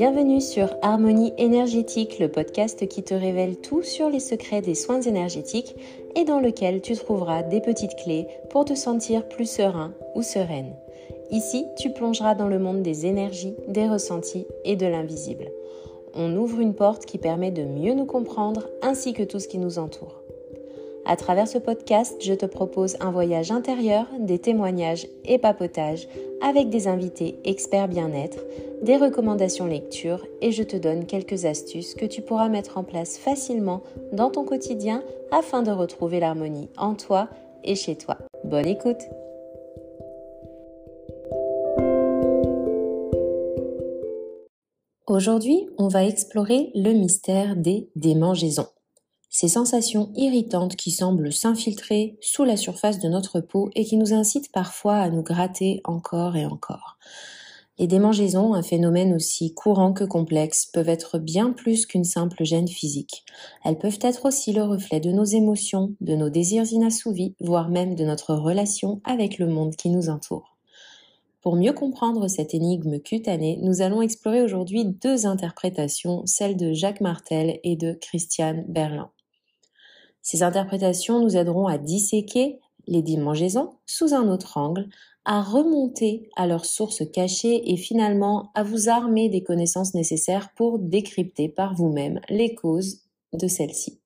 Bienvenue sur Harmonie énergétique, le podcast qui te révèle tout sur les secrets des soins énergétiques et dans lequel tu trouveras des petites clés pour te sentir plus serein ou sereine. Ici, tu plongeras dans le monde des énergies, des ressentis et de l'invisible. On ouvre une porte qui permet de mieux nous comprendre ainsi que tout ce qui nous entoure. À travers ce podcast, je te propose un voyage intérieur, des témoignages et papotages avec des invités experts bien-être, des recommandations lecture et je te donne quelques astuces que tu pourras mettre en place facilement dans ton quotidien afin de retrouver l'harmonie en toi et chez toi. Bonne écoute! Aujourd'hui, on va explorer le mystère des démangeaisons. Ces sensations irritantes qui semblent s'infiltrer sous la surface de notre peau et qui nous incitent parfois à nous gratter encore et encore. Les démangeaisons, un phénomène aussi courant que complexe, peuvent être bien plus qu'une simple gêne physique. Elles peuvent être aussi le reflet de nos émotions, de nos désirs inassouvis, voire même de notre relation avec le monde qui nous entoure. Pour mieux comprendre cette énigme cutanée, nous allons explorer aujourd'hui deux interprétations, celle de Jacques Martel et de Christiane Berlin. Ces interprétations nous aideront à disséquer les démangeaisons sous un autre angle, à remonter à leurs sources cachées et finalement à vous armer des connaissances nécessaires pour décrypter par vous-même les causes de celles-ci.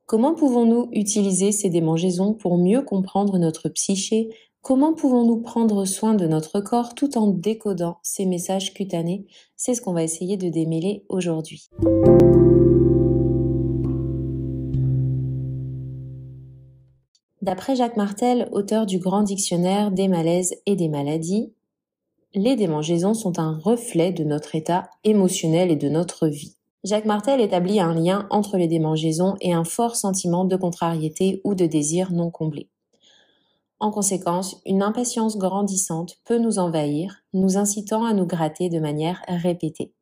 Comment pouvons-nous utiliser ces démangeaisons pour mieux comprendre notre psyché ? Comment pouvons-nous prendre soin de notre corps tout en décodant ces messages cutanés ? C'est ce qu'on va essayer de démêler aujourd'hui. D'après Jacques Martel, auteur du Grand Dictionnaire des malaises et des maladies, les démangeaisons sont un reflet de notre état émotionnel et de notre vie. Jacques Martel établit un lien entre les démangeaisons et un fort sentiment de contrariété ou de désir non comblé. En conséquence, une impatience grandissante peut nous envahir, nous incitant à nous gratter de manière répétée.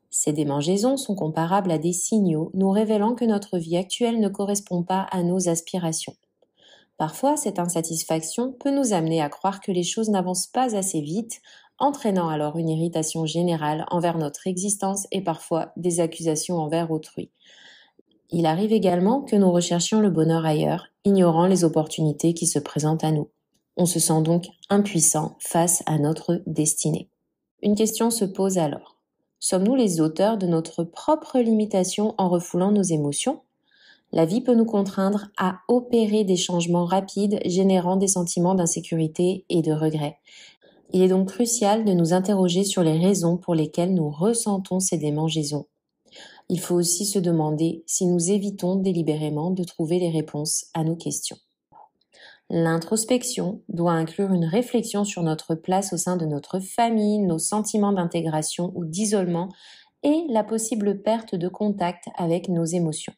Ces démangeaisons sont comparables à des signaux nous révélant que notre vie actuelle ne correspond pas à nos aspirations. Parfois, cette insatisfaction peut nous amener à croire que les choses n'avancent pas assez vite, entraînant alors une irritation générale envers notre existence et parfois des accusations envers autrui. Il arrive également que nous recherchions le bonheur ailleurs, ignorant les opportunités qui se présentent à nous. On se sent donc impuissant face à notre destinée. Une question se pose alors. Sommes-nous les auteurs de notre propre limitation en refoulant nos émotions ? La vie peut nous contraindre à opérer des changements rapides, générant des sentiments d'insécurité et de regret. Il est donc crucial de nous interroger sur les raisons pour lesquelles nous ressentons ces démangeaisons. Il faut aussi se demander si nous évitons délibérément de trouver les réponses à nos questions. L'introspection doit inclure une réflexion sur notre place au sein de notre famille, nos sentiments d'intégration ou d'isolement et la possible perte de contact avec nos émotions.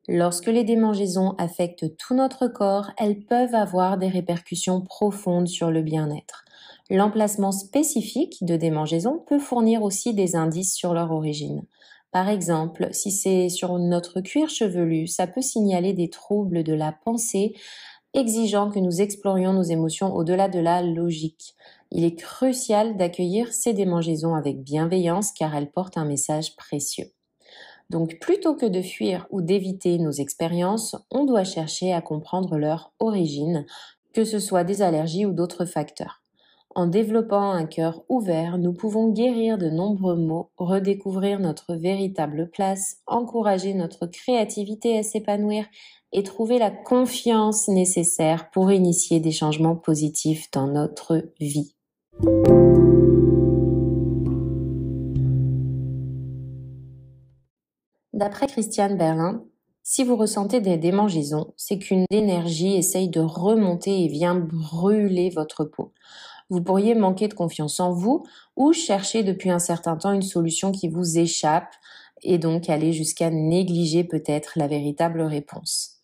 Lorsque les démangeaisons affectent tout notre corps, elles peuvent avoir des répercussions profondes sur le bien-être. L'emplacement spécifique de démangeaisons peut fournir aussi des indices sur leur origine. Par exemple, si c'est sur notre cuir chevelu, ça peut signaler des troubles de la pensée, exigeant que nous explorions nos émotions au-delà de la logique. Il est crucial d'accueillir ces démangeaisons avec bienveillance car elles portent un message précieux. Donc, plutôt que de fuir ou d'éviter nos expériences, on doit chercher à comprendre leur origine, que ce soit des allergies ou d'autres facteurs. En développant un cœur ouvert, nous pouvons guérir de nombreux maux, redécouvrir notre véritable place, encourager notre créativité à s'épanouir et trouver la confiance nécessaire pour initier des changements positifs dans notre vie. D'après Christiane Berlin, si vous ressentez des démangeaisons, c'est qu'une énergie essaye de remonter et vient brûler votre peau. Vous pourriez manquer de confiance en vous ou chercher depuis un certain temps une solution qui vous échappe et donc aller jusqu'à négliger peut-être la véritable réponse.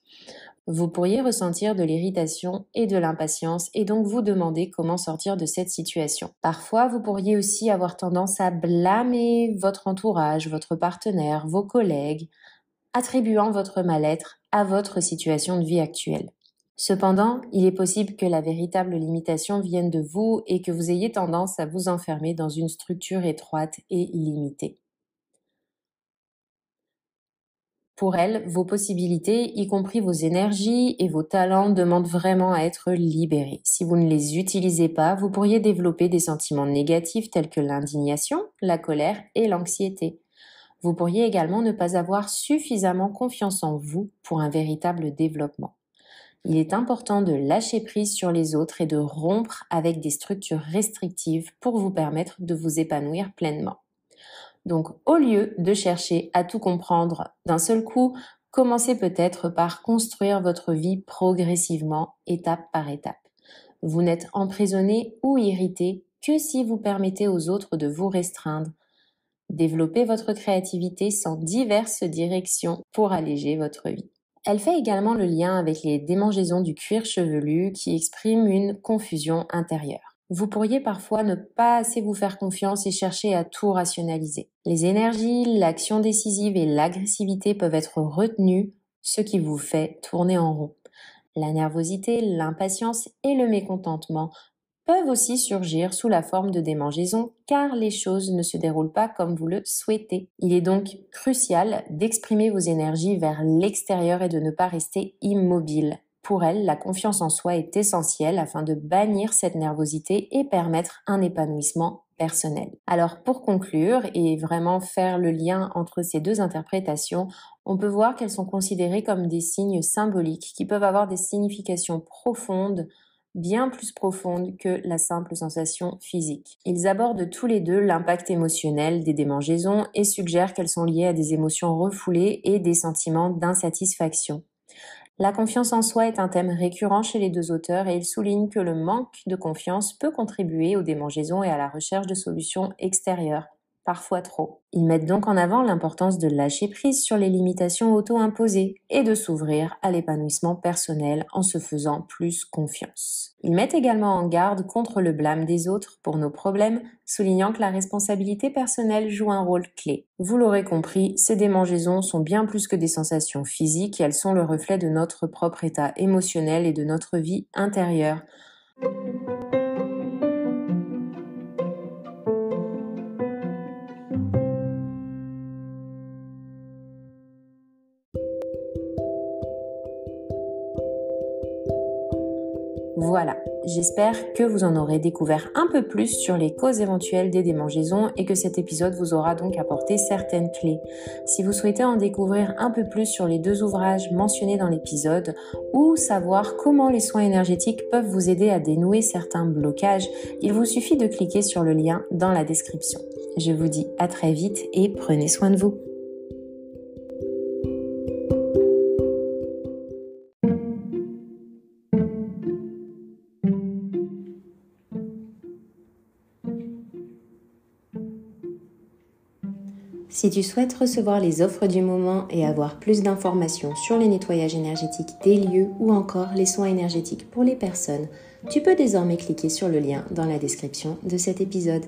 Vous pourriez ressentir de l'irritation et de l'impatience et donc vous demander comment sortir de cette situation. Parfois, vous pourriez aussi avoir tendance à blâmer votre entourage, votre partenaire, vos collègues, attribuant votre mal-être à votre situation de vie actuelle. Cependant, il est possible que la véritable limitation vienne de vous et que vous ayez tendance à vous enfermer dans une structure étroite et limitée. Pour elle, vos possibilités, y compris vos énergies et vos talents, demandent vraiment à être libérés. Si vous ne les utilisez pas, vous pourriez développer des sentiments négatifs tels que l'indignation, la colère et l'anxiété. Vous pourriez également ne pas avoir suffisamment confiance en vous pour un véritable développement. Il est important de lâcher prise sur les autres et de rompre avec des structures restrictives pour vous permettre de vous épanouir pleinement. Donc, au lieu de chercher à tout comprendre d'un seul coup, commencez peut-être par construire votre vie progressivement, étape par étape. Vous n'êtes emprisonné ou irrité que si vous permettez aux autres de vous restreindre. Développez votre créativité sans diverses directions pour alléger votre vie. Elle fait également le lien avec les démangeaisons du cuir chevelu qui expriment une confusion intérieure. Vous pourriez parfois ne pas assez vous faire confiance et chercher à tout rationaliser. Les énergies, l'action décisive et l'agressivité peuvent être retenues, ce qui vous fait tourner en rond. La nervosité, l'impatience et le mécontentement peuvent aussi surgir sous la forme de démangeaisons car les choses ne se déroulent pas comme vous le souhaitez. Il est donc crucial d'exprimer vos énergies vers l'extérieur et de ne pas rester immobile. Pour elle, la confiance en soi est essentielle afin de bannir cette nervosité et permettre un épanouissement personnel. Alors pour conclure et vraiment faire le lien entre ces deux interprétations, on peut voir qu'elles sont considérées comme des signes symboliques qui peuvent avoir des significations profondes, bien plus profondes que la simple sensation physique. Ils abordent tous les deux l'impact émotionnel des démangeaisons et suggèrent qu'elles sont liées à des émotions refoulées et des sentiments d'insatisfaction. La confiance en soi est un thème récurrent chez les deux auteurs et ils soulignent que le manque de confiance peut contribuer aux démangeaisons et à la recherche de solutions extérieures, parfois trop. Ils mettent donc en avant l'importance de lâcher prise sur les limitations auto-imposées et de s'ouvrir à l'épanouissement personnel en se faisant plus confiance. Ils mettent également en garde contre le blâme des autres pour nos problèmes, soulignant que la responsabilité personnelle joue un rôle clé. Vous l'aurez compris, ces démangeaisons sont bien plus que des sensations physiques et elles sont le reflet de notre propre état émotionnel et de notre vie intérieure. Voilà, j'espère que vous en aurez découvert un peu plus sur les causes éventuelles des démangeaisons et que cet épisode vous aura donc apporté certaines clés. Si vous souhaitez en découvrir un peu plus sur les deux ouvrages mentionnés dans l'épisode ou savoir comment les soins énergétiques peuvent vous aider à dénouer certains blocages, il vous suffit de cliquer sur le lien dans la description. Je vous dis à très vite et prenez soin de vous. Si tu souhaites recevoir les offres du moment et avoir plus d'informations sur les nettoyages énergétiques des lieux ou encore les soins énergétiques pour les personnes, tu peux désormais cliquer sur le lien dans la description de cet épisode.